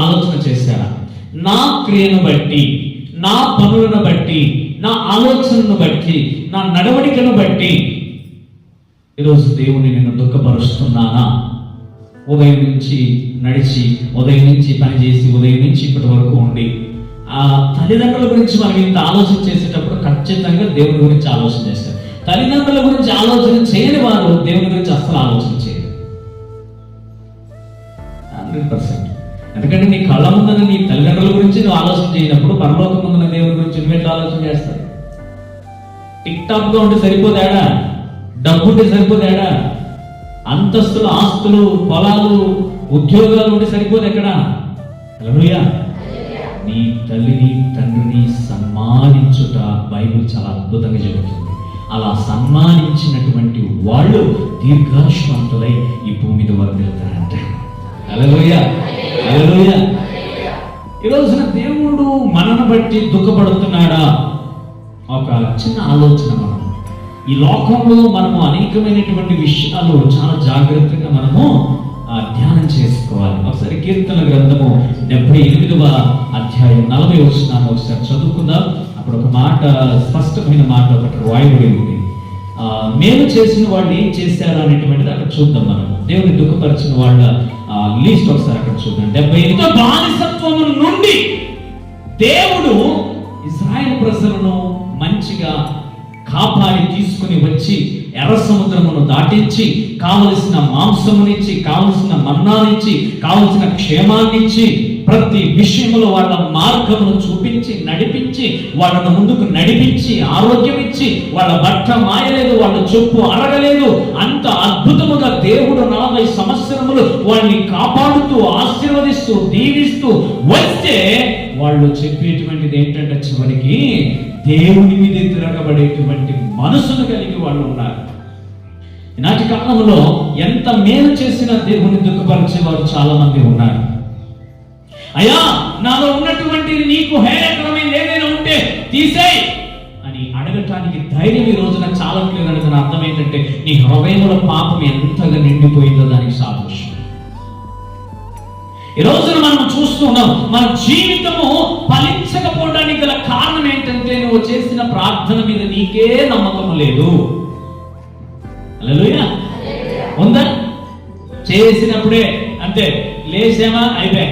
ఆలోచన చేశారా? నా క్రియను బట్టి, నా పనులను బట్టి, నా ఆలోచనను బట్టి, నా నడవడికను బట్టి ఈరోజు దేవుని నేను దుఃఖపరుస్తున్నానా? ఉదయం నుంచి నడిచి, ఉదయం నుంచి పనిచేసి, ఉదయం నుంచి ఇప్పటి వరకు ఉండి ఆ తల్లిదండ్రుల గురించి మనం ఇంత ఆలోచన చేసేటప్పుడు ఖచ్చితంగా దేవుని గురించి ఆలోచన చేస్తారు. తల్లిదండ్రుల గురించి ఆలోచన చేయని వారు దేవుని గురించి అస్సలు ఆలోచన చేయరు. 100%. ఎందుకంటే నీ కళ్ళ ముందున నీ తల్లిదండ్రుల గురించి నువ్వు ఆలోచన చేయనప్పుడు పరలోకం ముందున దేవుని గురించి నువ్వు ఎట్లా ఆలోచన చేస్తావు? టిక్ టాప్ గా ఉంటే సరిపోతాడా? డబ్బు ఉంటే సరిపోతాడా? అంతస్తులు, ఆస్తులు, పొలాలు, ఉద్యోగాలు ఉంటే సరిపోదు ఎక్కడ? హల్లెలూయా. నీ తల్లిని తండ్రిని సన్మానించుట బైబిల్ చాలా అద్భుతంగా చెబుతుంది. అలా సన్మానించినటువంటి వాళ్ళు దీర్ఘాయుష్మంతులై ఈ భూమి మీద వర్ధిల్లుతారంట. హల్లెలూయా, హల్లెలూయా. ఈ రోజున దేవుడు మనను బట్టి దుఃఖపడుతున్నాడా? ఒక చిన్న ఆలోచన. మనం ఈ లోకంలో మనము అనేకమైనటువంటి విషయాలు చాలా జాగ్రత్తగా మనము ధ్యానం చేసుకోవాలి. ఒకసారి కీర్తన గ్రంథము 78వ అధ్యాయం 40వ వచనాన్ని ఒకసారి చదువుకుందాం. అప్పుడు ఒక మాట, స్పష్టమైన మాట ఒకటి రాయబడి ఉంది. మేలు చేసిన వాళ్ళు ఏం చేశారు అనేటువంటిది అక్కడ చూద్దాం. మనం దేవుని దుఃఖపరిచిన వాళ్ళ లిస్ట్ ఒకసారి అక్కడ చూద్దాం. 78 బానిసత్వము నుండి దేవుడు ఇశ్రాయేలు ప్రజలను మంచిగా కాపాడి తీసుకుని వచ్చి ఎర్ర సముద్రమును దాటించి కావలసిన మాంసమునిచ్చి, కావలసిన మన్నానిచ్చి, కావలసిన క్షేమాన్నిచ్చి, ప్రతి విషయంలో వాళ్ళ మార్గమును చూపించి నడిపించి, వాళ్ళను ముందుకు నడిపించి, ఆరోగ్యం ఇచ్చి, వాళ్ళ బట్ట మాయలేదు, వాళ్ళ చెప్పు అరగలేదు. అంత అద్భుతముగా దేవుడు 40 సంవత్సరములు వాళ్ళని కాపాడుతూ, ఆశీర్వదిస్తూ, దీవిస్తూ వస్తే వాళ్ళు చెప్పేటువంటిది ఏంటంటే చివరికి దేవుని మీద తిరగబడేటువంటి మనసును కలిగి వాళ్ళు ఉన్నారు. ఈనాటి కాలంలో ఎంత మేలు చేసినా దేవుని దుఃఖపరిచేవారు చాలా మంది ఉన్నారు. అయ్యా, నాలో ఉన్నటువంటి నీకు హేయకరమైన ఏదైనా ఉంటే తీసేయ్ అని అడగటానికి ధైర్యం ఈ రోజున చాలా క్లియర్. అనుకున్న అర్థం ఏంటంటే నీ హృదయంలో పాపం ఎంతగా నిండిపోయిందో దానికి సాదృశ్యం. ఈ రోజున మనం చూస్తున్నాం, మన జీవితము ఫలించకపోవడానికి గల కారణం ఏంటంటే నువ్వు చేసిన ప్రార్థన మీద నీకే నమ్మకం లేదు. హల్లెలూయా. ఉందా? చేసినప్పుడే అంతే, లేచామా అయిపోయా,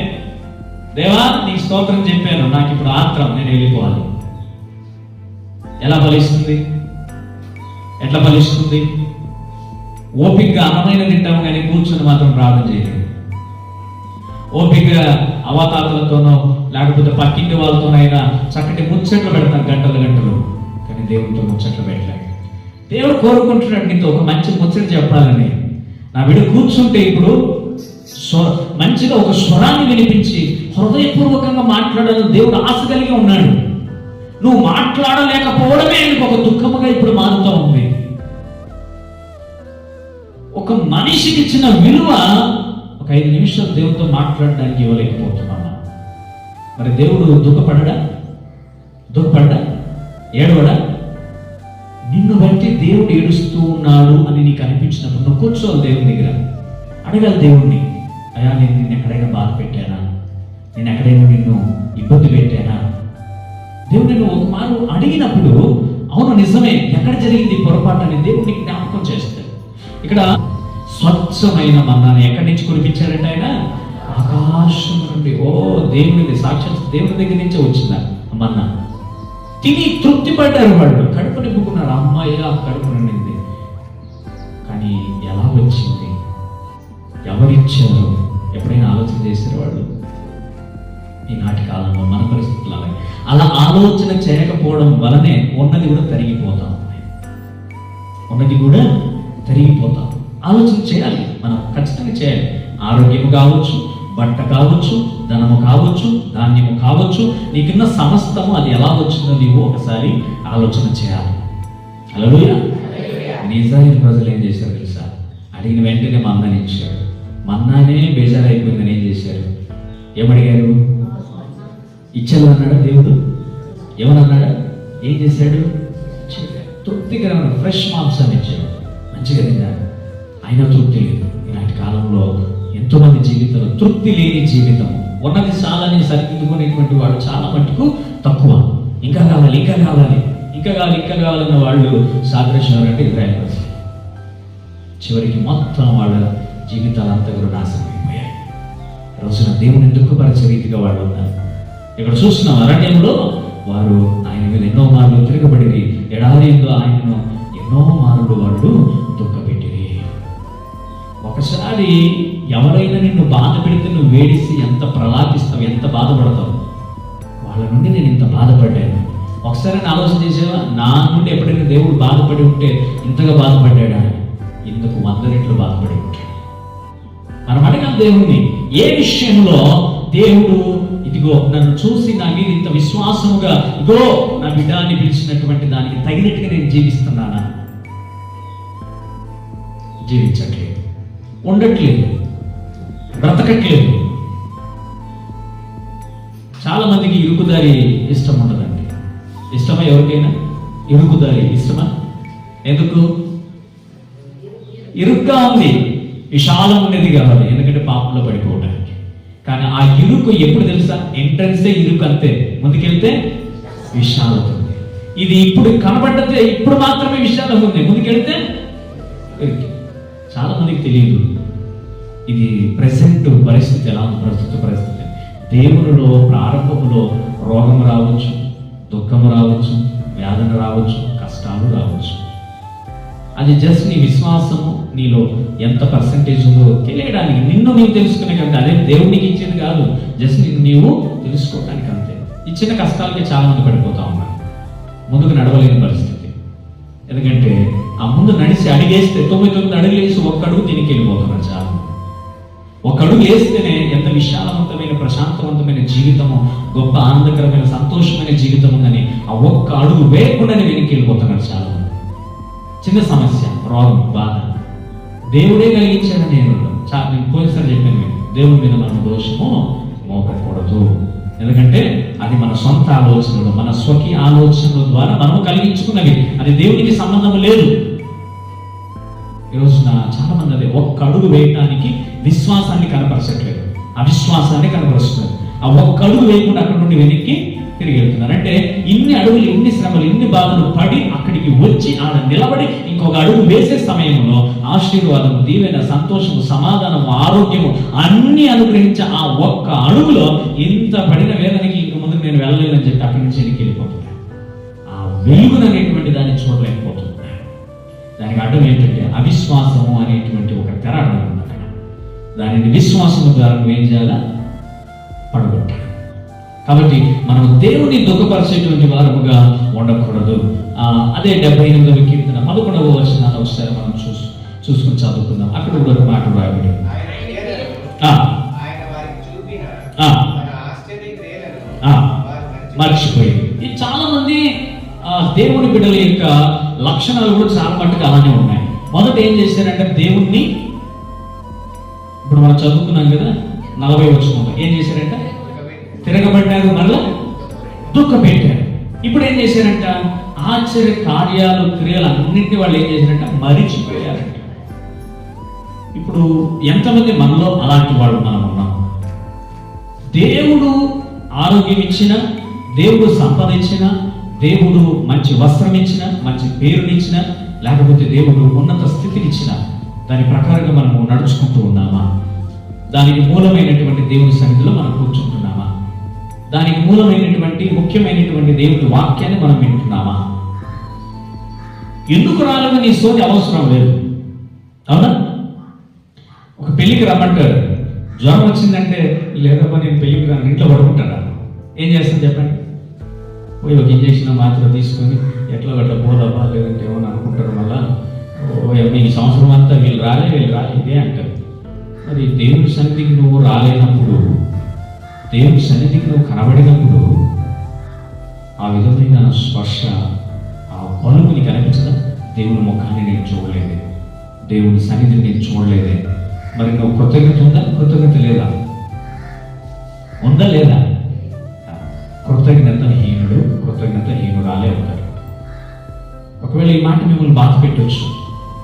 దేవా నీ స్తోత్రం చెప్పాను, నాకు ఇప్పుడు ఆత్రం, నేను వెళ్ళిపోవాలి. ఎలా ఫలిస్తుంది? ఎట్లా ఫలిస్తుంది? ఓపికగా అన్నమైన తింటాము కానీ కూర్చొని మాత్రం ప్రార్థన చేయలేదు. ఓపికగా అవతాతలతోనో లేకపోతే పక్కింటి వాళ్ళతోనైనా చక్కటి ముచ్చట్లు పెడతాం గంటలు గంటలు, కానీ దేవుడితో ముచ్చట్లు పెట్టలేదు. దేవుడు కోరుకుంటున్నాడు నీతో ఒక మంచి ముచ్చట చెప్పాలని. నా బిడ్డ కూర్చుంటే ఇప్పుడు మంచిగా ఒక స్వరాన్ని వినిపించి హృదయపూర్వకంగా మాట్లాడాలని దేవుడు ఆశ కలిగి ఉన్నాడు. నువ్వు మాట్లాడలేకపోవడమే ఆయనకు ఒక దుఃఖముగా ఇప్పుడు మారుతూ ఉంది. ఒక మనిషికి ఇచ్చిన విలువ ఒక 5 నిమిషాలు దేవుడితో మాట్లాడడానికి ఇవ్వలేకపోతున్నాను. మరి దేవుడు దుఃఖపడడా? ఏడవడా? నిన్ను బట్టి దేవుడు ఏడుస్తూ ఉన్నాడు అని నీకు అనిపించినప్పుడు నువ్వు కూర్చోవాలి దేవుని దగ్గర, అడగాలి దేవుణ్ణి. అయ్యా, నేను నిన్ను ఎక్కడైనా బాధ పెట్టానా? నేను ఎక్కడైనా నిన్ను ఇబ్బంది పెట్టానా? దేవుడు నిన్ను ఒక మారు అడిగినప్పుడు అవును నిజమే, ఎక్కడ జరిగింది పొరపాటు అని దేవుడు నీకు జ్ఞాపకం చేస్తాడు. ఇక్కడ స్వచ్ఛమైన మన్నాను ఎక్కడి నుంచి కురిపించారంటే ఆయన ఆకాశం నుండి. దేవుని సాక్షాత్ దేవుని దగ్గర నుంచే వచ్చిందా మన్నా. తిని తృప్తి పడ్డారు వాళ్ళు, కడుపు నింపుకున్నారు. అమ్మాయిగా కడుపు నిండింది. కానీ ఎలా వచ్చింది, ఎవరిచ్చారు? ఎప్పుడైనా ఆలోచన చేశారు వాళ్ళు? ఈనాటి కాలంలో మన పరిస్థితులు అలా ఆలోచన చేయకపోవడం వలనే ఉన్నది కూడా తరిగిపోతాం. ఆలోచన చేయాలి, మనం ఖచ్చితంగా చేయాలి. ఆరోగ్యము కావచ్చు, బట్ట కావచ్చు, ధనము కావచ్చు, ధాన్యము కావచ్చు, నీకున్న సమస్తము అది ఎలా వచ్చిందో నీవు ఒకసారి ఆలోచన చేయాలి. హల్లెలూయా. ఇశ్రాయేలు ప్రజలు ఏం చేశారు తెలుసా? అడిగిన వెంటనే మన్నాని ఇచ్చాడు. మన్నానే బేజారైపోయిందని ఏం చేశారు? ఏమడిగారు? ఇచ్చాను అన్నాడా దేవుడు? ఏమన్నాడా? ఏం చేశాడు? తృప్తికరమైన ఫ్రెష్ మాంసాన్ని ఇచ్చాడు. మంచిగా తిన్నారు. అయినా తృప్తి లేదు. ఈనాటి కాలంలో ఎంతో మంది జీవితంలో తృప్తి లేని జీవితం, ఉన్నది చాలని సరిదిద్దుకునేటువంటి వాడు చాలా మటుకు తక్కువ. ఇంకా కావాలి, ఇంకా కావాలి, ఇంకా కావాలి, ఇంకా కావాలన్న వాళ్ళు సాదృశ్యం అంటే ఇజ్రాయేల్ ప్రజలు. చివరికి మొత్తం వాళ్ళ జీవితాలంతా కూడా నాశనం అయిపోయాయి. రోజున దేవుని దుఃఖపరిచే రీతిగా వాళ్ళు ఉన్నారు. ఇక్కడ చూస్తున్నాం, అరణ్యంలో వారు ఆయన మీద ఎన్నో మార్లు తిరగబడి, ఎడారిలో ఆయనను ఎన్నో మార్లు వాళ్ళు దుఃఖపెట్టిరి. ఒకసారి ఎవరైనా నిన్ను బాధ పెడితే నువ్వు వేడిసి ఎంత ప్రలాపిస్తావు, ఎంత బాధపడతావు. వాళ్ళ నుండి నేను ఇంత బాధపడ్డాను. ఒకసారి ఆలోచన చేసేవా, నా నుండి ఎప్పుడైనా దేవుడు బాధపడి ఉంటే ఇంతగా బాధపడ్డాడా? ఇందుకు 100 రెట్లు బాధపడి ఉంటాడు. మనం అడగాలి దేవుణ్ణి, ఏ విషయంలో దేవుడు ఇదిగో నన్ను చూసి నా మీద ఇంత విశ్వాసముగా ఇదిగో నా బిడ్డ అని పిలిచినటువంటి దానికి తగినట్టుగా నేను జీవిస్తున్నానా? జీవించట్లేదు, ఉండట్లేదు, బ్రతకట్లేదు. చాలా మందికి ఇరుకుదారి ఇష్టం ఉండదండి. ఇష్టమా ఎవరికైనా ఇరుకుదారి ఇష్టమా? ఎందుకు? ఇరుగ్గా ఉంది, విశాలం ఉండేది కావాలి, ఎందుకంటే పాపంలో పడిపోవడానికి. కానీ ఆ ఇరుకు ఎప్పుడు తెలుసా? ఎంట్రన్సే ఇరుకు, అంతే. ముందుకెళ్తే విశాలత ఉంది. ఇది ఇప్పుడు కనబడ్డతే, ఇప్పుడు మాత్రమే విశాలం ఉంది, ముందుకెళ్తే ఇరుకు. చాలా మందికి తెలియదు ఇది ప్రెసెంట్ పరిస్థితి ఎలా ఉంది. ప్రస్తుత పరిస్థితి దేవునిలో ప్రారంభంలో రోగం రావచ్చు, దుఃఖం రావచ్చు, వేదన రావచ్చు, కష్టాలు రావచ్చు. అది జస్ట్ నీ విశ్వాసము నీలో ఎంత పర్సెంటేజ్ ఉందో తెలియడానికి, నిన్ను నీవు తెలుసుకునే కంటే, అదే దేవుడికి ఇచ్చేది కాదు, జస్ట్ నిన్ను నీవు తెలుసుకోవడానికి అంతే. ఇచ్చిన కష్టాలకి చాలా మంది పడిపోతా ఉన్నారు, ముందుకు నడవలేని పరిస్థితి. ఎందుకంటే ఆ ముందు నడిచి అడిగేస్తే 9 అడుగులు వేసి 1 అడుగు తినికి వెళ్ళిపోతున్నారు చాలా. 1 అడుగు వేస్తేనే ఎంత విశాలవంతమైన ప్రశాంతవంతమైన జీవితము, గొప్ప ఆనందకరమైన సంతోషమైన జీవితం ఉందని ఆ 1 అడుగు వేయకుండానే వెనక్కి వెళ్ళిపోతున్నారు చాలా మంది. చిన్న సమస్య, రోగం, బాధ దేవుడే కలిగించాడు. నేను పోయినసారి చెప్పాను, దేవుడి మీద మనం దోషము మోపకూడదు. ఎందుకంటే అది మన సొంత ఆలోచనలు, మన స్వకీయ ఆలోచనల ద్వారా మనం కలిగించుకున్నవి, అది దేవునికి సంబంధం లేదు. ఈరోజున చాలా మంది అదే 1 అడుగు వేయడానికి విశ్వాసాన్ని కనపరచట్లేదు, అవిశ్వాసాన్ని కనపరుస్తున్నారు. ఆ 1 అడుగు వేయకుండా అక్కడ నుండి వెనక్కి తిరిగి వెళ్తున్నారు. అంటే ఇన్ని అడుగులు, ఇన్ని శ్రమలు, ఇన్ని బాధలు పడి అక్కడికి వచ్చి ఆడ నిలబడి ఇంకొక అడుగు వేసే సమయంలో ఆశీర్వాదము, దీవెన, సంతోషము, సమాధానము, ఆరోగ్యము అన్ని అనుగ్రహించే ఆ 1 అడుగులో ఇంత పడిన వేదనకి ఇంక ముందుకు నేను వెళ్ళలేదని చెప్పి అక్కడి నుంచి వెనక్కి వెళ్ళిపోతున్నాను. ఆ వెలుగుననేటువంటి దాన్ని చూడలేకపోతున్నాను. దానికి అడ్డం ఏంటంటే అవిశ్వాసము అనేటువంటి ఒక తెర అడ్డం ఉంది అక్కడ. దానిని విశ్వాసము ద్వారా నువ్వేం చేయాలా? పడగొట్టాలి. కాబట్టి మనం దేవుని దుఃఖపరిచేటువంటి వారముగా ఉండకూడదు. అదే 78వ కీర్తన 11వ వచనాన్ని ఒకసారి మనం చూసుకుని చదువుకుందాం. అక్కడ కూడా ఒక మాట రాయబడి, మర్చిపోయింది. ఇది చాలా మంది దేవుని బిడ్డల యొక్క లక్షణాలు కూడా చాలా మట్టుకు అలానే ఉన్నాయి. మొదట ఏం చేశారంటే దేవుణ్ణి, ఇప్పుడు మనం చదువుకున్నాం కదా 40వ వచనంలో ఏం చేశారంట? తిరగబడ్డారు, మళ్ళా దుఃఖపెట్టారు. ఇప్పుడు ఏం చేశారంట? ఆశ్చర్య కార్యాలు, క్రియలు అన్నింటినీ వాళ్ళు ఏం చేశారంట? మరిచిపోయారంట. ఇప్పుడు ఎంతమంది మనలో అలాంటి వాళ్ళు మనం ఉన్నాం? దేవుడు ఆరోగ్యం ఇచ్చిన, దేవుడు సంపద ఇచ్చిన, దేవుడు మంచి వస్త్రం ఇచ్చిన, మంచి పేరునిచ్చిన, లేకపోతే దేవుడు ఉన్నత స్థితిని ఇచ్చిన దాని ప్రకారంగా మనము నడుచుకుంటూ ఉన్నామా? దానికి మూలమైనటువంటి దేవుని సన్నిధిలో మనం కూర్చుంటున్నామా? దానికి మూలమైనటువంటి ముఖ్యమైనటువంటి దేవుని వాక్యాన్ని మనం వింటున్నామా? ఎందుకు రాలేదు నీ సోది అవసరం లేదు, అవునా? ఒక పెళ్లికి రమ్మంటారు, జ్వరం వచ్చిందంటే లేదమ్మా నేను పెళ్లికి రాను, ఇంట్లో పడుకుంటారా? ఏం చేస్తాను చెప్పండి? పోయి ఒక ఇంజక్షన్ మాత్రం తీసుకొని ఎట్లా గట్లా పోదామా, లేదంటే ఏమని అనుకుంటారు. మళ్ళా ఈ సంవత్సరం అంతా వీళ్ళు రాలే ఇదే అంటారు. మరి దేవుని సన్నిధికి నువ్వు రాలేనప్పుడు, దేవుని సన్నిధికి నువ్వు కనబడినప్పుడు ఆ విధమైన స్పర్శ, ఆ పలుకు నీకు అనిపించదా? దేవుని ముఖాన్ని నేను చూడలేదే, దేవుని సన్నిధిని నేను చూడలేదే. మరి నువ్వు కృతజ్ఞత ఉందా? కృతజ్ఞత లేదా? ఉందా లేదా? కృతజ్ఞత హీనురాలే ఉంటారు. ఒకవేళ ఈ మాట మిమ్మల్ని బాధ పెట్టవచ్చు.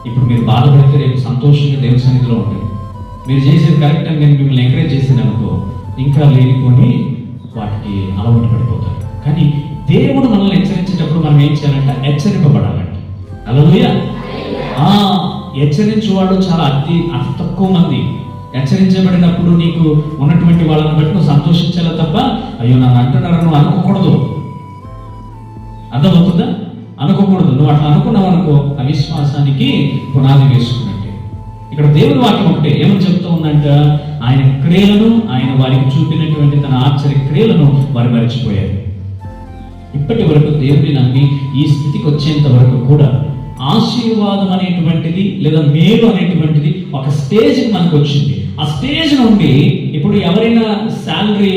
ఇప్పుడు మీరు బాధపడితే రేపు సంతోషంగా దేవుని సన్నిధిలో ఉంటారు. మీరు చేసేది కరెక్ట్ అని నేను మిమ్మల్ని ఎంకరేజ్ చేసాను అనుకో, ఇంకా లేనిపోని వాటికి అలవాటు పడిపోతారు. కానీ దేవుడు మనల్ని హెచ్చరించేటప్పుడు మనం ఏం చేయాలంటే హెచ్చరింపబడాలంట. హల్లెలూయా. హెచ్చరించేవాడు చాలా అతి తక్కువ మంది. హెచ్చరించబడినప్పుడు నీకు ఉన్నటువంటి వాళ్ళని బట్టి నువ్వు సంతోషించాలా తప్ప అయ్యో నన్ను అంటున్నారు నువ్వు అనుకోకూడదు. అర్థమవుతుందా? అనుకోకూడదు. నువ్వు అట్లా అనుకున్నావు అనుకో, అవిశ్వాసానికి పునాది వేసుకున్నట్టే. ఇక్కడ దేవుని వాక్యం ఒకటే ఏమని చెప్తూ ఉందంట, ఆయన క్రియలను, ఆయన వారికి చూపినటువంటి తన ఆశ్చర్య క్రియలను వారు మరిచిపోయారు. ఇప్పటి వరకు దేవుని నమ్మి ఈ స్థితికి వచ్చేంత వరకు కూడా ఆశీర్వాదం అనేటువంటిది లేదా మేలు అనేటువంటిది ఒక స్టేజ్కి మనకు వచ్చింది. ఆ స్టేజ్ నుండి ఇప్పుడు ఎవరైనా శాలరీ,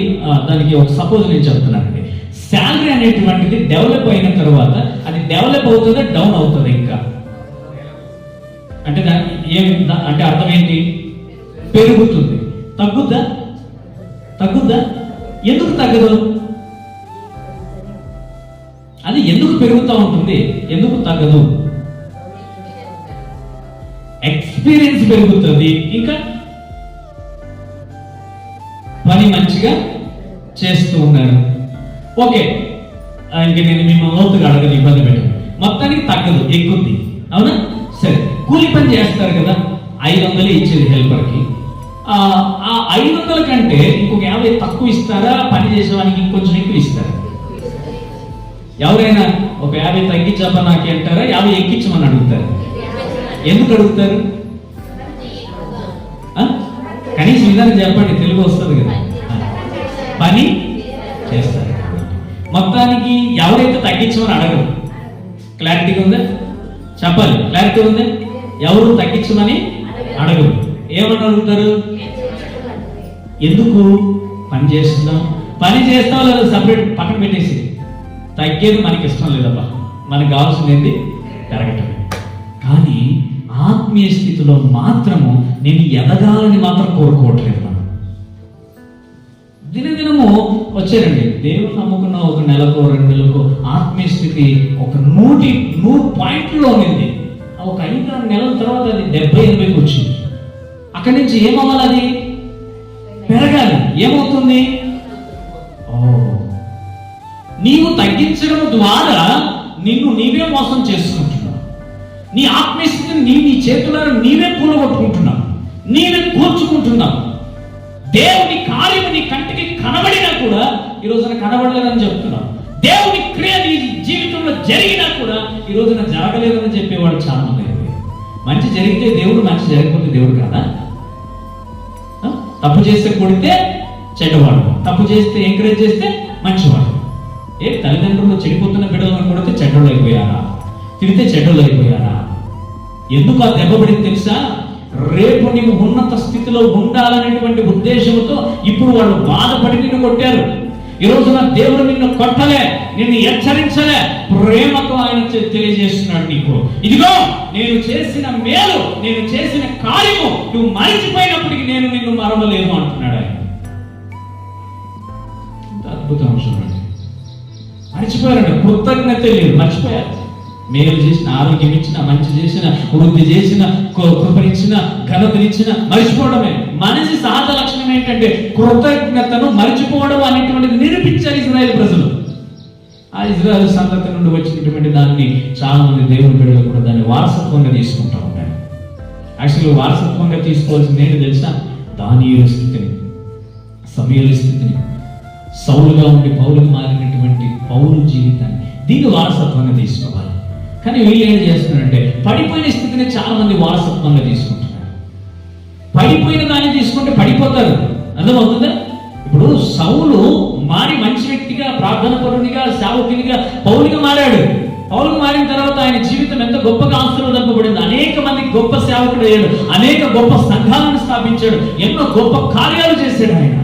దానికి ఒక సపోజ్ నేను చెప్తున్నానండి, శాలరీ అనేటువంటిది డెవలప్ అయిన తర్వాత అది డెవలప్ అవుతుందా డౌన్ అవుతుంది? ఇంకా అంటే అంటే అర్థం ఏంటి? పెరుగుతుంది. తగ్గుద్దా? తగ్గుద్దా? ఎందుకు తగ్గదు? అది ఎందుకు పెరుగుతూ ఉంటుంది? ఎందుకు తగ్గదు? ఎక్స్పీరియన్స్ పెరుగుతుంది. ఇంకా పని మంచిగా చేస్తూ ఉన్నారు. ఓకే, ఇంక నేను మిమ్మల్ని లోతుగా అడగదు, ఇబ్బంది పెట్టదు. మొత్తానికి తగ్గదు, ఎక్కుద్ది. అవునా? సరే, కూలి పని చేస్తారు కదా, 500 ఇచ్చేది హెల్పర్కి. ఆ 500 కంటే ఇంకొక 50 తక్కువ ఇస్తారా? పని చేసేవానికి ఇంకొంచెం ఎక్కువ ఇస్తారా? ఎవరైనా ఒక 50 తగ్గించప్ప నాకు అంటారా? 50 ఎక్కించమని అడుగుతారు. ఎందుకు అడుగుతారు? కనీసం విధానం చెప్పండి, తెలుగు వస్తుంది కదా. పని చేస్తారు. మొత్తానికి ఎవరైతే తగ్గించమని అడగరు. క్లారిటీగా ఉందా? చెప్పాలి, క్లారిటీ ఉందా? ఎవరు తగ్గించమని అడగరు. ఏమని అడుగుతారు? ఎందుకు? పని చేస్తున్నాం. పని చేస్తాం లేదా సపరేట్ పక్కన పెట్టేసి, తగ్గేది మనకి ఇష్టం లేదబ్బా, మనకు కావాల్సింది ఏంటి? పెరగటం. కానీ ఆత్మీయ స్థితిలో మాత్రము నేను ఎదగాలని మాత్రం కోరుకోవట్లేదు. మనం దినదినము వచ్చారండి, దేవుని నమ్ముకున్న ఒక నెలకు 2 నెలలకు ఆత్మీయ స్థితి ఒక 100 పాయింట్లో ఉంది. ఒక 5-6 నెలల తర్వాత అది 70-80కి వచ్చింది. అక్కడి నుంచి ఏమవ్వాలి? అది పెరగాలి. ఏమవుతుంది? నీవు తగ్గించడం ద్వారా నిన్ను నీవే మోసం చేసుకుంటున్నావు. నీ ఆత్మీయ స్థితిని నీ చేతులను నీవే కూలగొట్టుకుంటున్నావు, నీవే కూర్చుకుంటున్నావు. దేవుని కార్యము నీ కంటికి కనబడినా కూడా ఈ రోజున కనబడలేదని చెప్తున్నావు. దేవుని క్రియ నీ జీవితంలో జరిగినా కూడా ఈ రోజున జరగలేదని చెప్పేవాడు చాలా మంది. మంచి జరిగితే దేవుడు, మంచి జరగకపోతే దేవుడు కాదా? తప్పు చేస్తే కొడితే చెడ్డవాడు, తప్పు చేస్తే ఎంకరేజ్ చేస్తే మంచివాడు. తల్లిదండ్రులు చెడిపోతున్న బిడ్డలను కొడితే చెడ్డలు అయిపోయారా? తిరిగితే చెడ్డలు అయిపోయారా? ఎందుకు ఆ దెబ్బ పడింది తెలుసా? రేపు నీవు ఉన్నత స్థితిలో ఉండాలనేటువంటి ఉద్దేశంతో ఇప్పుడు వాళ్ళు బాధపడి నిన్ను కొట్టారు. ఈ రోజున దేవుడు నిన్ను కొట్టలే, నిన్ను హెచ్చరించలే, ప్రేమతో ఆయన తెలియజేస్తున్నాడు నీకు, ఇదిగో నేను చేసిన మేలు, నేను చేసిన కార్యము నువ్వు మరిచిపోయినప్పటికీ నేను నిన్ను మరవలేను అంటున్నాడు ఆయన. అద్భుతం అంశం. మర్చిపోయారంట, కృతజ్ఞత లేదు, మర్చిపోయారు. మేలు చేసిన, ఆరోగ్యం ఇచ్చిన, మంచి చేసిన, వృద్ధి చేసిన, కృపనిచ్చిన, ఘనతనిచ్చిన మర్చిపోవడమే. మనిషి సహజ లక్షణం ఏంటంటే కృతజ్ఞతను మర్చిపోవడం అనేటువంటిది నిరూపించారు ఇజ్రాయేల్ ప్రజలు. ఆ ఇజ్రాయేల్ సంతతి నుండి వచ్చినటువంటి దాన్ని చాలా మంది దేవుని బిడ్డలు కూడా దాన్ని వారసత్వంగా తీసుకుంటా ఉంటారు. యాక్చువల్గా వారసత్వంగా తీసుకోవాల్సింది ఏంటి తెలుసా? దానియేలు స్థితిని, సమూయేలు స్థితిని, సౌలుగా ఉండి పౌలుగా మారినటువంటి పౌలు జీవితాన్ని, దీన్ని వారసత్వంగా తీసుకోవాలి. కానీ వీళ్ళు ఏం చేస్తున్నారంటే పడిపోయిన స్థితిని చాలా మంది వారసత్వంగా తీసుకుంటున్నారు. పడిపోయిన దాన్ని తీసుకుంటే పడిపోతారు. అర్థమవుతుందా? ఇప్పుడు సౌలు మారి మంచి వ్యక్తిగా, ప్రార్థన పరునిగా, సేవకునిగా, పౌలుగా మారాడు. పౌలుగా మారిన తర్వాత ఆయన జీవితం ఎంత గొప్పగా ఆశీర్వదింపబడింది. అనేక మందికి గొప్ప సేవకుడు అయ్యాడు, అనేక గొప్ప సంఘాలను స్థాపించాడు, ఎన్నో గొప్ప కార్యాలు చేశాడు ఆయన.